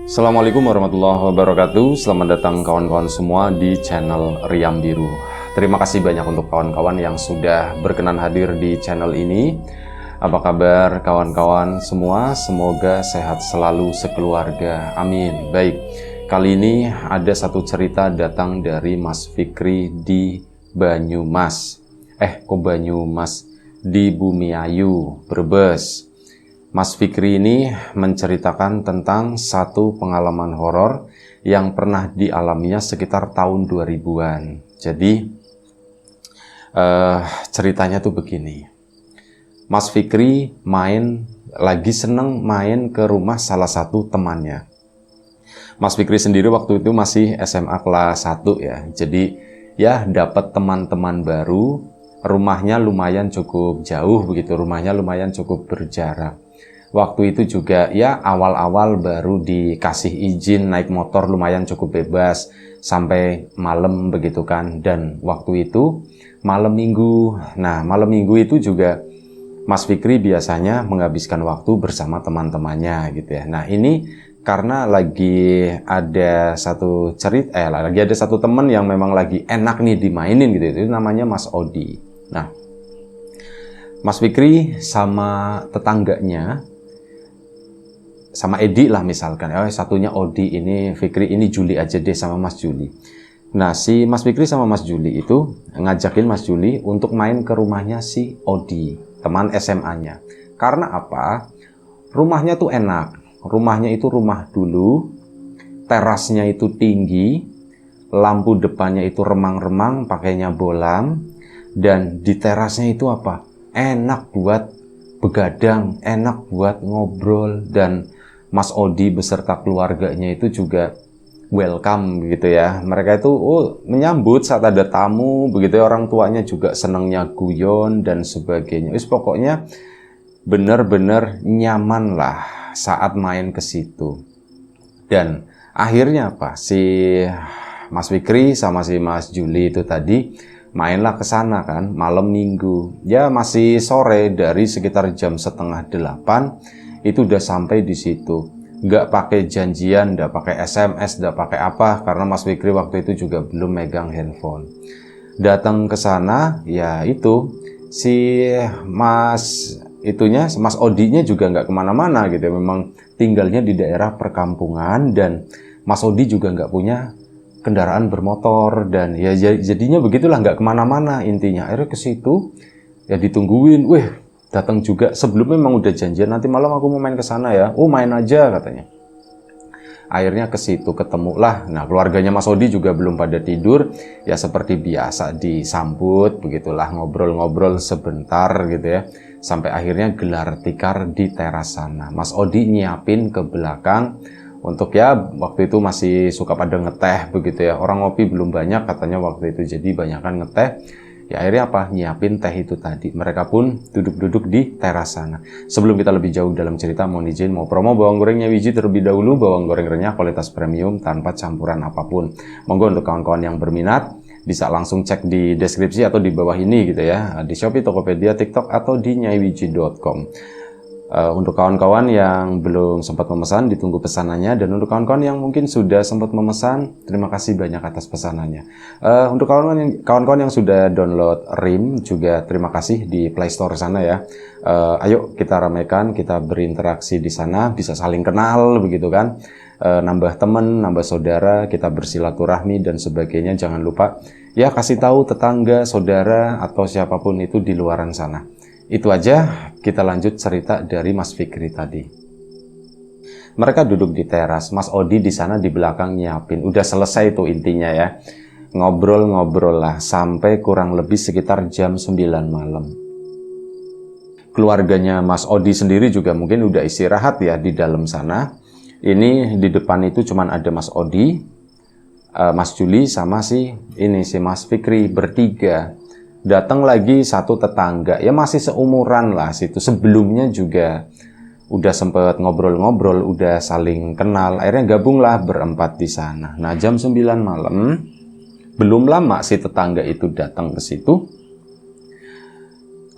Assalamualaikum warahmatullahi wabarakatuh. Selamat datang kawan-kawan semua di channel Riam Biru. Terima kasih banyak untuk kawan-kawan yang sudah berkenan hadir di channel ini. Apa kabar kawan-kawan semua? Semoga sehat selalu sekeluarga. Amin. Baik, kali ini ada satu cerita datang dari Mas Fikri di Banyumas. Kok Banyumas? Di Bumiayu, Brebes. Mas Fikri ini menceritakan tentang satu pengalaman horor yang pernah dialaminya sekitar tahun 2000-an. Jadi ceritanya tuh begini. Mas Fikri lagi seneng main ke rumah salah satu temannya. Mas Fikri sendiri waktu itu masih SMA kelas 1 ya. Jadi ya dapat teman-teman baru, rumahnya lumayan cukup jauh begitu, rumahnya lumayan cukup berjarak. Waktu itu juga ya awal-awal baru dikasih izin naik motor lumayan cukup bebas sampai malam begitu kan. Dan waktu itu malam minggu. Nah malam minggu itu juga Mas Fikri biasanya menghabiskan waktu bersama teman-temannya gitu ya. Nah ini karena lagi ada satu lagi ada satu teman yang memang lagi enak nih dimainin gitu. Itu namanya Mas Odi. Nah Mas Fikri sama tetangganya, sama Edi lah misalkan, satunya Odi, ini Fikri, ini Juli aja deh sama Mas Juli. Nah si Mas Fikri sama Mas Juli itu ngajakin Mas Juli untuk main ke rumahnya si Odi, teman SMA-nya. Karena apa? Rumahnya tuh enak, rumahnya itu rumah dulu, terasnya itu tinggi, lampu depannya itu remang-remang, pakainya bolam, dan di terasnya itu apa? Enak buat begadang, enak buat ngobrol, dan Mas Odi beserta keluarganya itu juga welcome gitu ya. Mereka itu menyambut saat ada tamu begitu ya. Orang tuanya juga senangnya guyon dan sebagainya. Pokoknya benar-benar nyaman lah saat main ke situ. Dan akhirnya apa? Si Mas Fikri sama si Mas Juli itu tadi mainlah ke sana kan, malam minggu. Ya masih sore, dari sekitar jam 7:30 itu udah sampai di situ. Nggak pakai janjian, nggak pakai SMS, nggak pakai apa, karena Mas Fikri waktu itu juga belum megang handphone. Datang ke sana, ya itu si Mas Odinya juga nggak kemana-mana gitu. Memang tinggalnya di daerah perkampungan dan Mas Odi juga nggak punya kendaraan bermotor, dan ya jadinya begitulah, nggak kemana-mana intinya. Akhirnya ke situ ya ditungguin, datang juga. Sebelumnya memang udah janjian, nanti malam aku mau main ke sana ya. Main aja katanya. Akhirnya ke situ ketemulah. Nah keluarganya Mas Odi juga belum pada tidur, ya seperti biasa disambut begitulah, ngobrol-ngobrol sebentar gitu ya, sampai akhirnya gelar tikar di teras sana. Mas Odi nyiapin ke belakang untuk ya waktu itu masih suka pada ngeteh begitu ya. Orang ngopi belum banyak katanya waktu itu, jadi banyakan ngeteh. Ya akhirnya apa? Nyiapin teh itu tadi. Mereka pun duduk-duduk di teras sana. Sebelum kita lebih jauh dalam cerita, mohon izin mau promo bawang gorengnya Wiji terlebih dahulu. Bawang goreng renyah kualitas premium tanpa campuran apapun. Monggo untuk kawan-kawan yang berminat bisa langsung cek di deskripsi atau di bawah ini gitu ya. Di Shopee, Tokopedia, TikTok atau di nyaiwiji.com. Untuk kawan-kawan yang belum sempat memesan, ditunggu pesanannya. Dan untuk kawan-kawan yang mungkin sudah sempat memesan, terima kasih banyak atas pesanannya. Untuk kawan-kawan yang sudah download RIM juga terima kasih di Play Store sana ya. Ayo kita ramaikan, kita berinteraksi di sana, bisa saling kenal begitu kan. Nambah teman, nambah saudara, kita bersilaturahmi dan sebagainya. Jangan lupa ya kasih tahu tetangga, saudara atau siapapun itu di luaran sana. Itu aja, kita lanjut cerita dari Mas Fikri tadi. Mereka duduk di teras, Mas Odi di sana di belakang nyiapin. Udah selesai tuh intinya ya. Ngobrol-ngobrol lah sampai kurang lebih sekitar jam 9 malam. Keluarganya Mas Odi sendiri juga mungkin udah istirahat ya di dalam sana. Ini di depan itu cuman ada Mas Odi, Mas Juli sama si Mas Fikri bertiga. Datang lagi satu tetangga, ya masih seumuran lah situ. Sebelumnya juga udah sempet ngobrol-ngobrol, udah saling kenal. Akhirnya gabunglah berempat di sana. Nah jam 9 malam, belum lama si tetangga itu datang ke situ.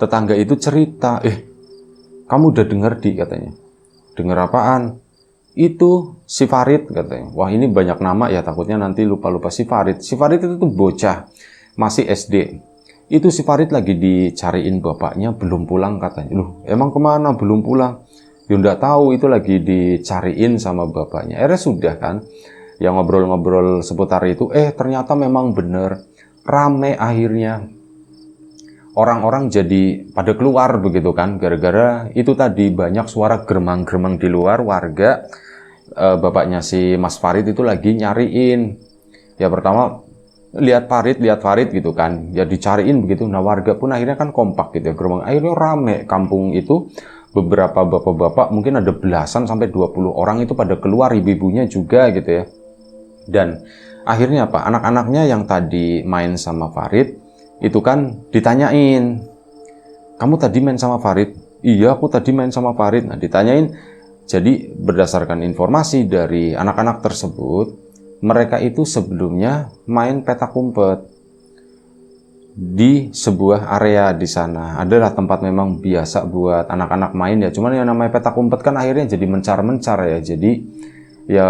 Tetangga itu cerita, kamu udah denger katanya. Denger apaan? Itu si Farid katanya. Wah ini banyak nama ya, takutnya nanti lupa-lupa. Si Farid itu tuh bocah, masih SD. Itu si Farid lagi dicariin bapaknya, belum pulang katanya. Loh emang kemana belum pulang? Ya nggak tahu, itu lagi dicariin sama bapaknya. Akhirnya sudah kan, yang ngobrol-ngobrol seputar itu, ternyata memang bener. Rame akhirnya. Orang-orang jadi pada keluar begitu kan, gara-gara itu tadi banyak suara geremang-geremang di luar. Warga, bapaknya si Mas Farid itu lagi nyariin. Ya pertama lihat Farid gitu kan, ya dicariin begitu. Nah warga pun akhirnya kan kompak gitu ya, geremang. Akhirnya rame kampung itu, beberapa bapak-bapak, mungkin ada belasan sampai 20 orang itu pada keluar, ibu-ibunya juga gitu ya. Dan akhirnya apa? Anak-anaknya yang tadi main sama Farid itu kan ditanyain, kamu tadi main sama Farid? Iya, aku tadi main sama Farid. Nah, ditanyain. Jadi berdasarkan informasi dari anak-anak tersebut, mereka itu sebelumnya main petak umpet di sebuah area di sana. Adalah tempat memang biasa buat anak-anak main ya. Cuman yang namanya petak umpet kan akhirnya jadi mencar-mencar ya.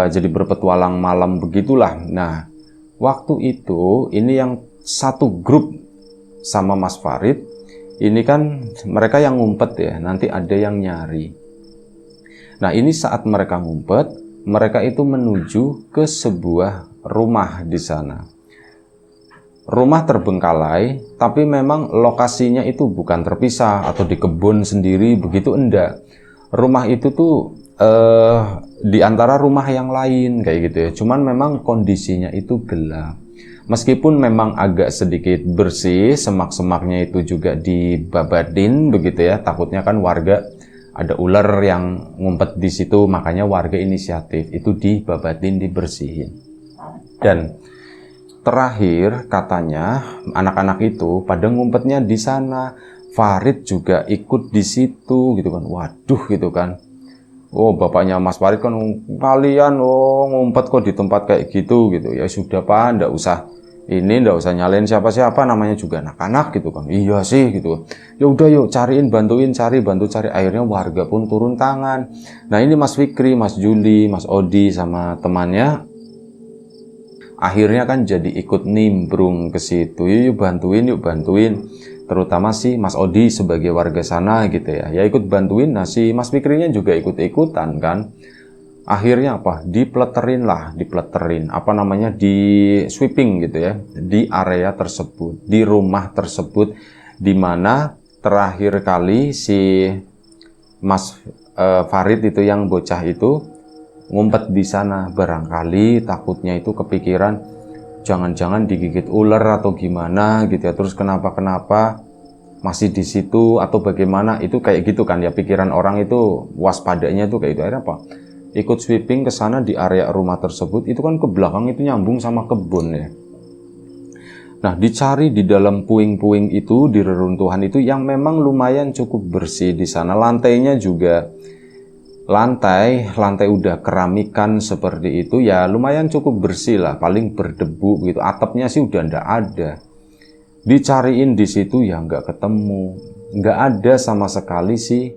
Jadi berpetualang malam begitulah. Nah, waktu itu ini yang satu grup sama Mas Farid, ini kan mereka yang ngumpet ya, nanti ada yang nyari. Nah ini saat mereka ngumpet, mereka itu menuju ke sebuah rumah di sana. Rumah terbengkalai, tapi memang lokasinya itu bukan terpisah atau di kebun sendiri begitu, enggak. Rumah itu tuh di antara rumah yang lain kayak gitu ya. Cuman memang kondisinya itu gelap. Meskipun memang agak sedikit bersih, semak-semaknya itu juga dibabatin begitu ya. Takutnya kan warga ada ular yang ngumpet di situ, makanya warga inisiatif itu dibabatin, dibersihin. Dan terakhir katanya anak-anak itu pada ngumpetnya di sana. Farid juga ikut di situ gitu kan. Waduh gitu kan. Oh bapaknya Mas Farid kan, kalian ngumpet kok di tempat kayak gitu gitu. Ya sudah Pak, ndak usah nyalain siapa-siapa, namanya juga anak-anak gitu kan. Iya sih gitu. Ya udah yuk bantu cari. Akhirnya warga pun turun tangan. Nah ini Mas Fikri, Mas Juli, Mas Odi sama temannya akhirnya kan jadi ikut nimbrung ke situ. Yuk bantuin. Terutama si Mas Odi sebagai warga sana gitu ya. Ya ikut bantuin. Nah si Mas Fikrinya juga ikut-ikutan kan. Akhirnya apa? Dipleterin, di sweeping gitu ya, di area tersebut, di rumah tersebut, di mana terakhir kali si Mas Farid itu yang bocah itu ngumpet di sana. Barangkali takutnya itu kepikiran, jangan-jangan digigit ular atau gimana gitu ya, terus kenapa masih di situ atau bagaimana, itu kayak gitu kan ya, pikiran orang itu waspadanya itu kayak itu. Akhirnya apa? Ikut sweeping ke sana di area rumah tersebut. Itu kan ke belakang itu nyambung sama kebun ya. Nah dicari di dalam puing-puing itu, di reruntuhan itu yang memang lumayan cukup bersih di sana. Lantainya juga lantai udah keramikan seperti itu ya, lumayan cukup bersih lah, paling berdebu gitu. Atapnya sih udah ndak ada. Dicariin di situ ya nggak ketemu, nggak ada sama sekali sih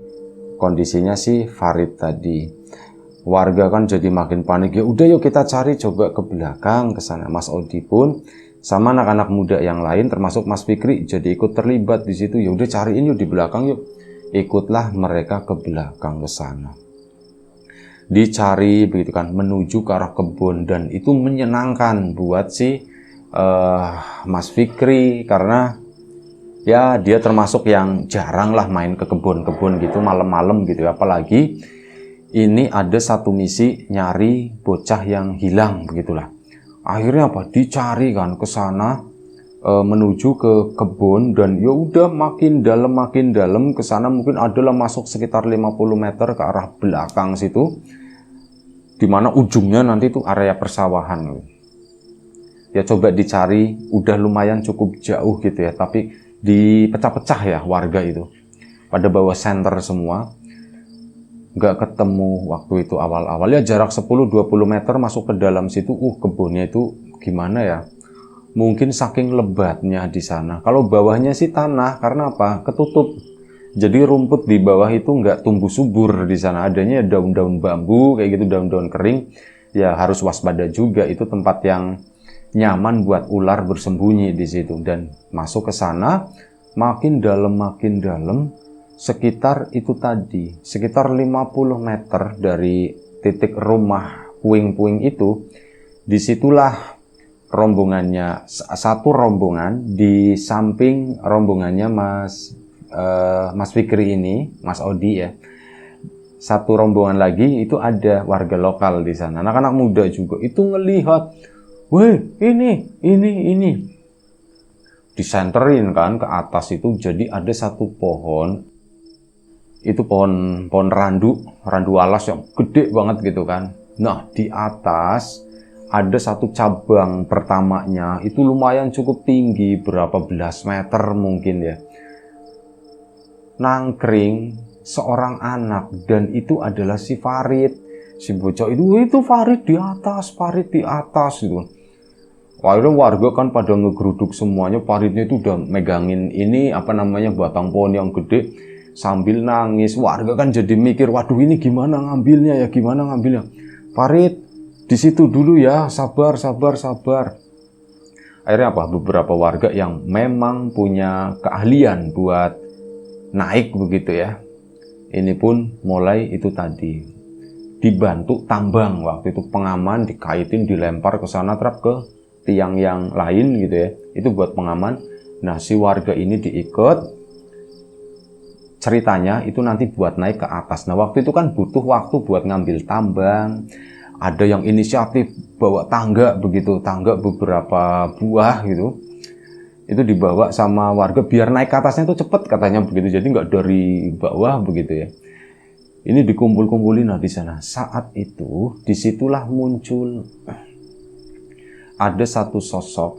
kondisinya si Farid tadi. Warga kan jadi makin panik. Ya udah yuk kita cari, coba ke belakang ke sana. Mas Odi pun sama anak-anak muda yang lain termasuk Mas Fikri jadi ikut terlibat di situ. Ya udah cariin yuk di belakang yuk. Ikutlah mereka ke belakang ke sana. Dicari begitu kan, menuju ke arah kebun, dan itu menyenangkan buat si Mas Fikri karena ya dia termasuk yang jarang lah main ke kebun-kebun gitu malam-malam gitu. Apalagi ini ada satu misi nyari bocah yang hilang begitulah. Akhirnya apa? Dicari kan ke sana, menuju ke kebun, dan ya udah makin dalam ke sana, mungkin adalah masuk sekitar 50 meter ke arah belakang situ, dimana ujungnya nanti itu area persawahan. Ya coba dicari, udah lumayan cukup jauh gitu ya, tapi dipecah-pecah ya warga itu, pada bawa senter semua. Nggak ketemu waktu itu awal-awal ya, jarak 10-20 meter masuk ke dalam situ. Kebunnya itu gimana ya, mungkin saking lebatnya di sana. Kalau bawahnya sih tanah, karena apa? Ketutup Jadi rumput di bawah itu nggak tumbuh subur di sana, adanya daun-daun bambu kayak gitu, daun-daun kering. Ya harus waspada juga, itu tempat yang nyaman buat ular bersembunyi di situ. Dan masuk ke sana makin dalam sekitar itu tadi, sekitar 50 meter dari titik rumah puing-puing itu, disitulah rombongannya, satu rombongan di samping rombongannya Mas Fikri ini, Mas Odi ya. Satu rombongan lagi itu ada warga lokal di sana, anak-anak muda juga. Itu ngelihat, weh ini disenterin kan ke atas itu. Jadi ada satu pohon, itu pohon randu alas yang gede banget gitu kan. Nah di atas ada satu cabang pertamanya, itu lumayan cukup tinggi, berapa belas meter mungkin ya. Nangkring seorang anak, dan itu adalah si Farid. Si bocah itu Farid di atas gitu. Akhirnya warga kan pada ngegeruduk semuanya. Faridnya itu udah megangin ini batang pohon yang gede sambil nangis. Warga kan jadi mikir, waduh ini gimana ngambilnya. Farid, di situ dulu ya, sabar. Akhirnya beberapa warga yang memang punya keahlian buat naik begitu ya. Ini pun mulai itu tadi dibantu tambang. Waktu itu pengaman dikaitin, dilempar ke sana, trap ke tiang yang lain gitu ya. Itu buat pengaman. Nah si warga ini diikut. Ceritanya itu nanti buat naik ke atas. Nah waktu itu kan butuh waktu buat ngambil tambang. Ada yang inisiatif bawa tangga begitu, tangga beberapa buah gitu. Itu dibawa sama warga biar naik ke atasnya itu cepet katanya begitu. Jadi nggak dari bawah begitu ya. Ini dikumpul-kumpulin di sana. Saat itu disitulah muncul ada satu sosok.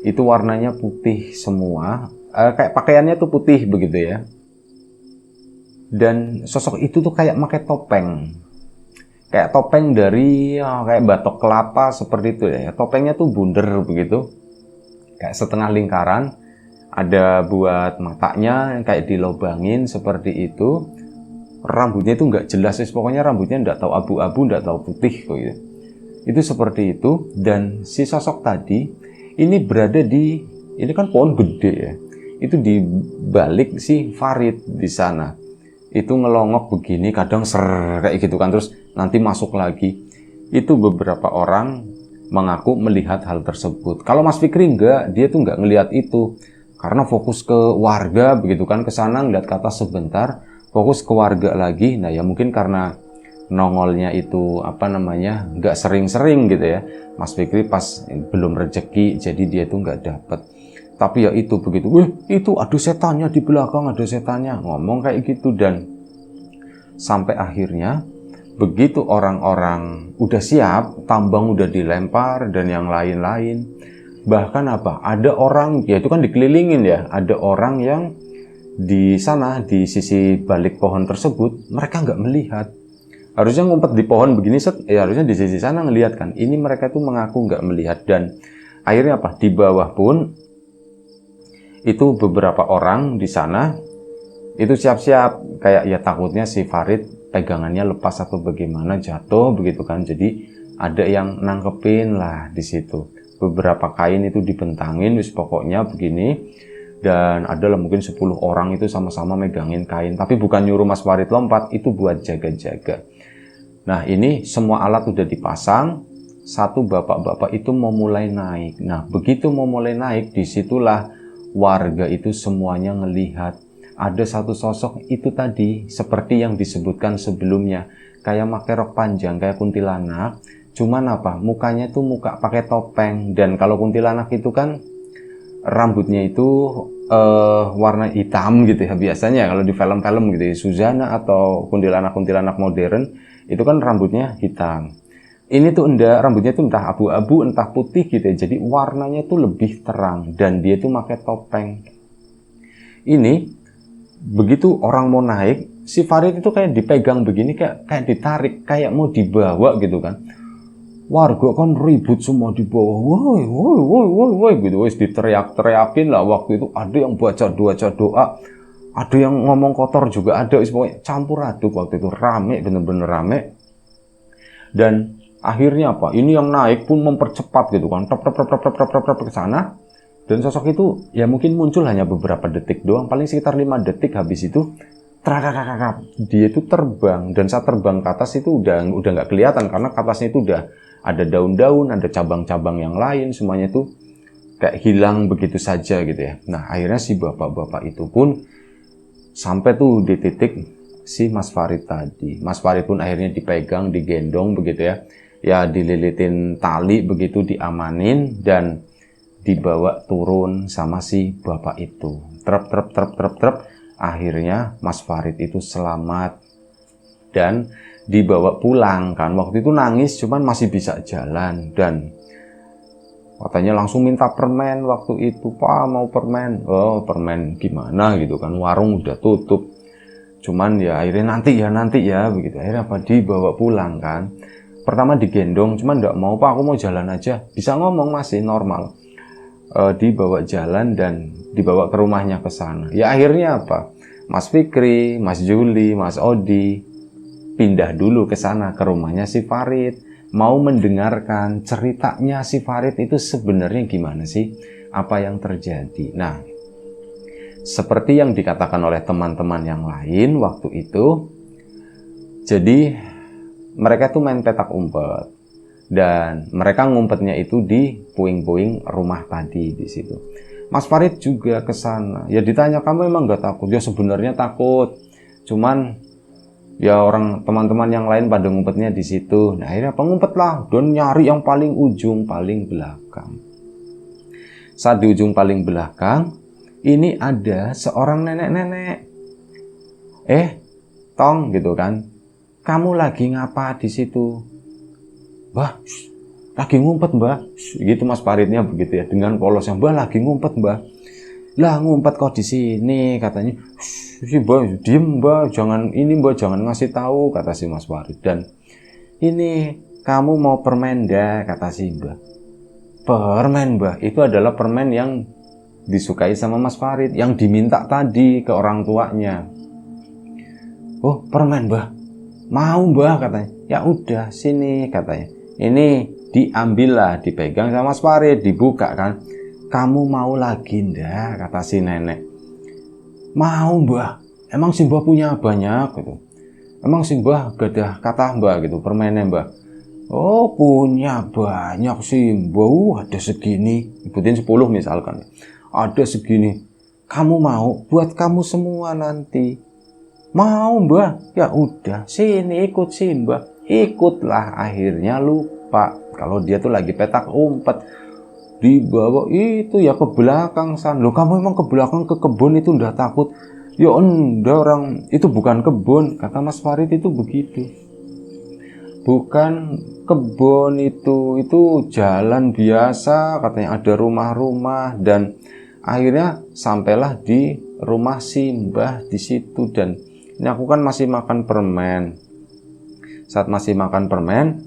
Itu warnanya putih semua. Kayak pakaiannya tuh putih begitu ya. Dan sosok itu tuh kayak pakai topeng. Kayak topeng dari kayak batok kelapa seperti itu ya. Topengnya tuh bundar begitu. Kayak setengah lingkaran. Ada buat matanya kayak dilobangin seperti itu. Rambutnya itu nggak jelas. Pokoknya rambutnya nggak tahu abu-abu, nggak tahu putih gitu. Itu seperti itu. Dan si sosok tadi ini berada di, ini kan pohon gede ya. Itu di balik si Farid di sana. Itu ngelongok begini, kadang kayak gitu kan, terus nanti masuk lagi. Itu beberapa orang mengaku melihat hal tersebut. Kalau Mas Fikri enggak, dia tuh enggak ngelihat itu. Karena fokus ke warga begitu kan, ke sana ngeliat ke atas sebentar, fokus ke warga lagi. Nah ya mungkin karena nongolnya itu enggak sering-sering gitu ya. Mas Fikri pas belum rezeki, jadi dia tuh enggak dapet. Tapi ya itu begitu, itu ada setannya di belakang, ada setannya, ngomong kayak gitu. Dan sampai akhirnya begitu orang-orang udah siap, tambang udah dilempar dan yang lain-lain, bahkan ada orang, ya itu kan dikelilingin ya, ada orang yang di sana di sisi balik pohon tersebut mereka nggak melihat. Harusnya ngumpet di pohon begini harusnya di sisi sana ngelihat kan. Ini mereka tuh mengaku nggak melihat. Dan akhirnya di bawah pun itu beberapa orang di sana itu siap-siap kayak ya takutnya si Farid pegangannya lepas atau bagaimana, jatuh begitu kan. Jadi ada yang nangkepin lah di situ. Beberapa kain itu dibentangin pokoknya begini. Dan adalah mungkin 10 orang itu sama-sama megangin kain. Tapi bukan nyuruh Mas Farid lompat, itu buat jaga-jaga. Nah ini semua alat udah dipasang. Satu bapak-bapak itu mau mulai naik. Nah begitu mau mulai naik, disitulah warga itu semuanya ngelihat ada satu sosok itu tadi seperti yang disebutkan sebelumnya, kayak pakai rok panjang kayak kuntilanak, cuman mukanya tuh muka pakai topeng. Dan kalau kuntilanak itu kan rambutnya itu warna hitam gitu ya biasanya kalau di film-film gitu ya, Suzana atau kuntilanak modern itu kan rambutnya hitam. Ini tuh rambutnya tuh entah abu-abu entah putih gitu ya, jadi warnanya tuh lebih terang dan dia tuh pakai topeng. Ini begitu orang mau naik, si Farid itu kayak dipegang begini, kayak ditarik, kayak mau dibawa gitu kan. Warga kan ribut semua di bawah, woi gitu, wis diteriakin lah. Waktu itu ada yang baca doa, ada yang ngomong kotor juga ada, pokoknya campur aduk waktu itu, rame, bener-bener rame. Dan akhirnya apa? Ini yang naik pun mempercepat gitu kan, top ke sana. Dan sosok itu ya mungkin muncul hanya beberapa detik doang, paling sekitar 5 detik. Habis itu dia itu terbang, dan saat terbang ke atas itu udah nggak kelihatan karena ke atasnya itu udah ada daun-daun, ada cabang-cabang yang lain, semuanya itu kayak hilang begitu saja gitu ya. Nah akhirnya si bapak-bapak itu pun sampai tuh di titik si Mas Farid tadi. Mas Farid pun akhirnya dipegang, digendong begitu ya. Ya dililitin tali begitu, diamanin dan dibawa turun sama si bapak itu. Trep. Akhirnya Mas Farid itu selamat dan dibawa pulang kan. Waktu itu nangis cuman masih bisa jalan dan katanya langsung minta permen waktu itu. Pak mau permen. Oh permen gimana gitu kan, warung udah tutup. Cuman ya akhirnya nanti ya begitu. Akhirnya apa, dibawa pulang kan. Pertama digendong cuman nggak mau, Pak aku mau jalan aja. Bisa ngomong masih normal. Dibawa jalan dan dibawa ke rumahnya ke sana. Ya akhirnya apa, Mas Fikri, Mas Juli, Mas Odi pindah dulu ke sana ke rumahnya si Farid, mau mendengarkan ceritanya si Farid itu sebenarnya gimana sih, apa yang terjadi. Nah, seperti yang dikatakan oleh teman-teman yang lain waktu itu, jadi mereka tuh main petak umpet. Dan mereka ngumpetnya itu di puing-puing rumah tadi di situ. Mas Farid juga ke sana. Ya ditanya, kamu emang nggak takut? Ya sebenarnya takut. Cuman ya orang teman-teman yang lain pada ngumpetnya di situ. Nah akhirnya pengumpet lah dan nyari yang paling ujung, paling belakang. Saat di ujung paling belakang, ini ada seorang nenek-nenek. Tong gitu kan. Kamu lagi ngapa di situ? Mbah, lagi ngumpet mbah. Gitu Mas Faridnya begitu ya, dengan polosnya. Mbah lagi ngumpet mbah. Lah ngumpet kok di sini katanya. Si mbah diem mbah, jangan ini mbah, jangan ngasih tahu kata si Mas Farid. Dan ini kamu mau permen dah kata si mbah. Permen mbah, itu adalah permen yang disukai sama Mas Farid, yang diminta tadi ke orang tuanya. Oh permen mbah, mau mbah katanya. Ya udah sini katanya. Ini diambillah, dipegang sama Mas Farid, dibuka kan. Kamu mau lagi ndak kata si nenek. Mau mbah, emang si mbah punya banyak gitu. Emang si mbah gadah kata mbah gitu permennya mbah. Oh punya banyak sih mbah, ada segini. Ibutin 10 misalkan. Ada segini. Kamu mau buat kamu semua nanti. Mau mbah, ya udah sini ikut sih mbah. Ikutlah, akhirnya lupa kalau dia tuh lagi petak umpet. Dibawa itu ya ke belakang sana. Loh kamu emang ke belakang ke kebun itu udah takut? Ya enggak, orang itu bukan kebun kata Mas Farid itu begitu. Bukan kebun itu jalan biasa katanya, ada rumah-rumah. Dan akhirnya sampailah di rumah si mbah di situ. Dan ini aku kan masih makan permen. Saat masih makan permen,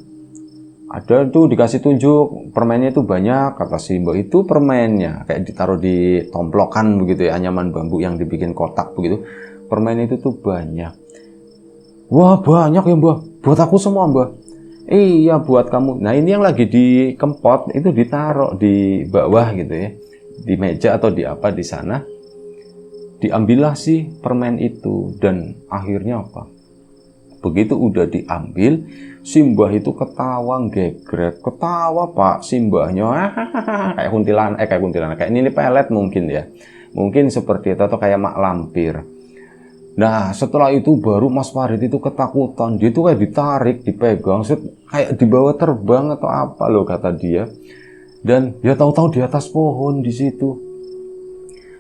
ada tuh dikasih tunjuk permennya itu banyak kata si mbak. Itu permennya kayak ditaruh di tomplokan begitu ya, anyaman bambu yang dibikin kotak begitu. Permen itu tuh banyak. Wah banyak ya mbak, buat aku semua mbak. Iya buat kamu. Nah ini yang lagi dikempot itu ditaruh di bawah gitu ya, di meja atau di apa di sana. Diambillah si permen itu. Dan akhirnya apa, begitu udah diambil, si mbah itu ketawa gegrek, ketawa pak, si mbahnya kayak kuntilanak, kayak ini pelet mungkin ya, mungkin seperti itu atau kayak mak lampir. Nah setelah itu baru Mas Farid itu ketakutan, dia tuh kayak ditarik, dipegang, kayak dibawa terbang atau apa loh kata dia. Dan dia tahu-tahu di atas pohon di situ.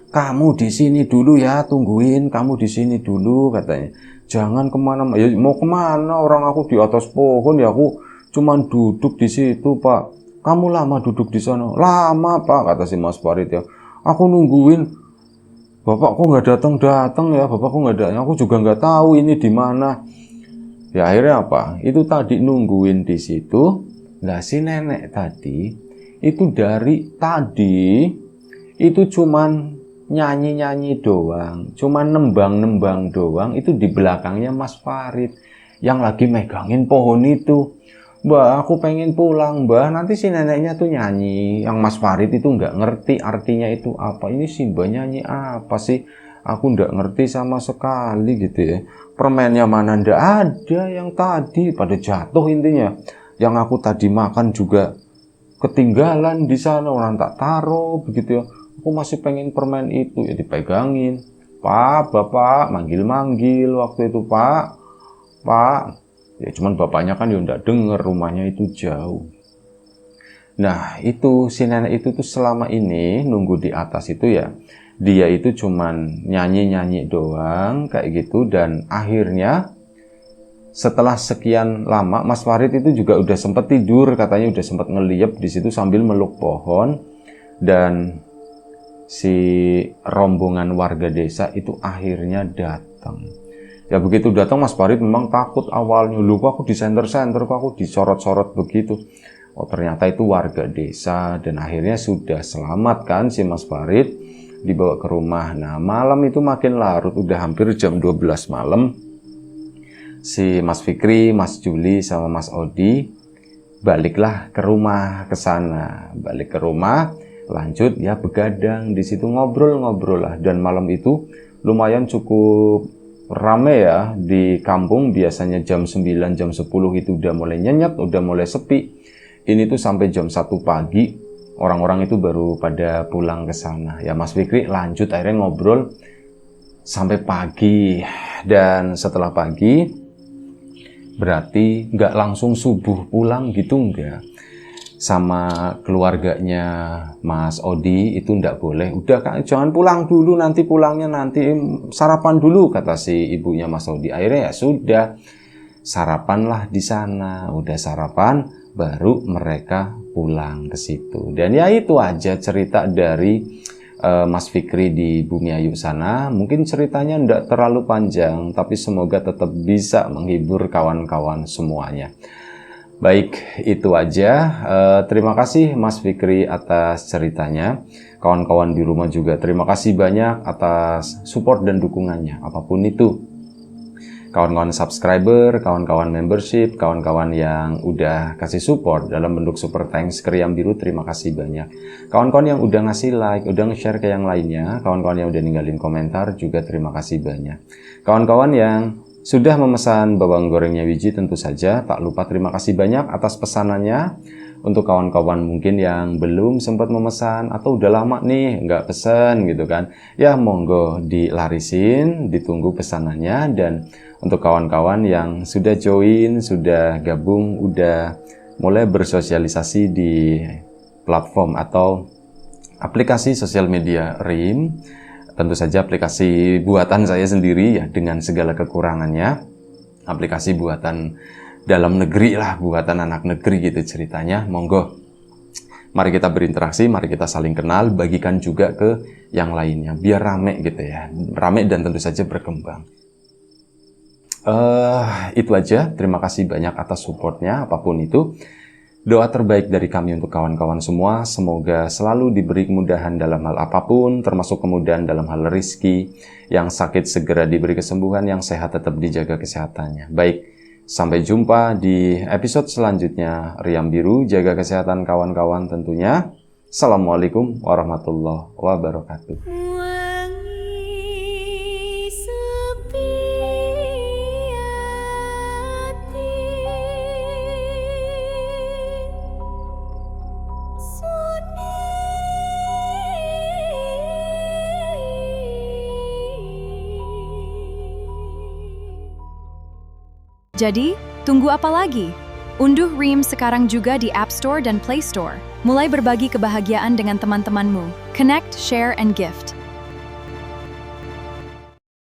Kamu di sini dulu ya, tungguin kamu di sini dulu katanya. Jangan kemana-mana. Ya mau kemana, orang aku di atas pohon ya, aku cuman duduk di situ pak. Kamu lama duduk di sana? Lama pak kata si Mas Farid ya. Aku nungguin. Bapak kok nggak datang ya? Bapak kok nggak datang? Aku juga nggak tahu ini di mana. Ya akhirnya apa? Itu tadi nungguin di situ. Nah si nenek tadi itu dari tadi itu cuman nyanyi-nyanyi doang, cuma nembang-nembang doang, itu di belakangnya Mas Farid yang lagi megangin pohon itu. Mbak, aku pengen pulang, Mbak. Nanti si neneknya tuh nyanyi. Yang Mas Farid itu nggak ngerti artinya itu apa. Ini si Mbak nyanyi apa sih? Aku nggak ngerti sama sekali gitu ya. Permennya mana ndak ada yang tadi, pada jatuh intinya. Yang aku tadi makan juga ketinggalan di sana, orang tak taruh begitu ya. Aku masih pengen permen itu, ya dipegangin. Pak, Bapak, manggil-manggil waktu itu, Pak. Ya cuman bapaknya kan ya ndak denger, rumahnya itu jauh. Nah, itu si nenek itu tuh selama ini nunggu di atas itu ya, dia itu cuman nyanyi-nyanyi doang kayak gitu. Dan akhirnya setelah sekian lama, Mas Farid itu juga udah sempat tidur, katanya udah sempat ngeliep di situ sambil meluk pohon. Dan si rombongan warga desa itu akhirnya datang. Ya begitu datang, Mas Farid memang takut awalnya. Loh, kok aku disenter-senter, kok aku disorot-sorot begitu. Oh, ternyata itu warga desa. Dan akhirnya sudah selamat kan si Mas Farid, dibawa ke rumah. Nah, malam itu makin larut, udah hampir jam 12 malam. Si Mas Fikri, Mas Juli, sama Mas Odi baliklah ke rumah, ke sana. Balik ke rumah, lanjut ya begadang di situ, ngobrol-ngobrol lah. Dan malam itu lumayan cukup rame ya di kampung. Biasanya jam 9, jam 10 itu udah mulai nyenyet, udah mulai sepi. Ini tuh sampai jam 1 pagi orang-orang itu baru pada pulang ke sana. Ya Mas Fikri lanjut akhirnya ngobrol sampai pagi. Dan setelah pagi berarti nggak langsung subuh pulang gitu, enggak. Sama keluarganya Mas Odi itu nggak boleh. Udah Kak, jangan pulang dulu, nanti pulangnya nanti, sarapan dulu kata si ibunya Mas Odi. Akhirnya ya sudah, sarapanlah di sana. Udah sarapan baru mereka pulang ke situ. Dan ya itu aja cerita dari Mas Fikri di Bumi Ayu sana. Mungkin ceritanya tidak terlalu panjang, tapi semoga tetap bisa menghibur kawan-kawan semuanya. Baik, itu aja. Terima kasih Mas Fikri atas ceritanya. Kawan-kawan di rumah juga terima kasih banyak atas support dan dukungannya, apapun itu. Kawan-kawan subscriber, kawan-kawan membership, kawan-kawan yang udah kasih support dalam bentuk super thanks ke Riam Biru, terima kasih banyak. Kawan-kawan yang udah ngasih like, udah nge-share ke yang lainnya, kawan-kawan yang udah ninggalin komentar juga terima kasih banyak. Kawan-kawan yang sudah memesan bawang gorengnya Wiji tentu saja tak lupa terima kasih banyak atas pesanannya. Untuk kawan-kawan mungkin yang belum sempat memesan atau udah lama nih nggak pesan gitu kan, ya monggo dilarisin, ditunggu pesanannya. Dan untuk kawan-kawan yang sudah join, sudah gabung, udah mulai bersosialisasi di platform atau aplikasi sosial media RIM, tentu saja aplikasi buatan saya sendiri ya dengan segala kekurangannya, aplikasi buatan dalam negeri lah, buatan anak negeri gitu ceritanya. Monggo, mari kita berinteraksi, mari kita saling kenal, bagikan juga ke yang lainnya biar rame gitu ya, rame dan tentu saja berkembang. Itu aja, terima kasih banyak atas supportnya apapun itu. Doa terbaik dari kami untuk kawan-kawan semua, semoga selalu diberi kemudahan dalam hal apapun, termasuk kemudahan dalam hal rezeki. Yang sakit segera diberi kesembuhan, yang sehat tetap dijaga kesehatannya. Baik, sampai jumpa di episode selanjutnya Riam Biru, jaga kesehatan kawan-kawan tentunya. Assalamualaikum warahmatullahi wabarakatuh. Jadi, tunggu apa lagi? Unduh RIM sekarang juga di App Store dan Play Store. Mulai berbagi kebahagiaan dengan teman-temanmu. Connect, share, and gift.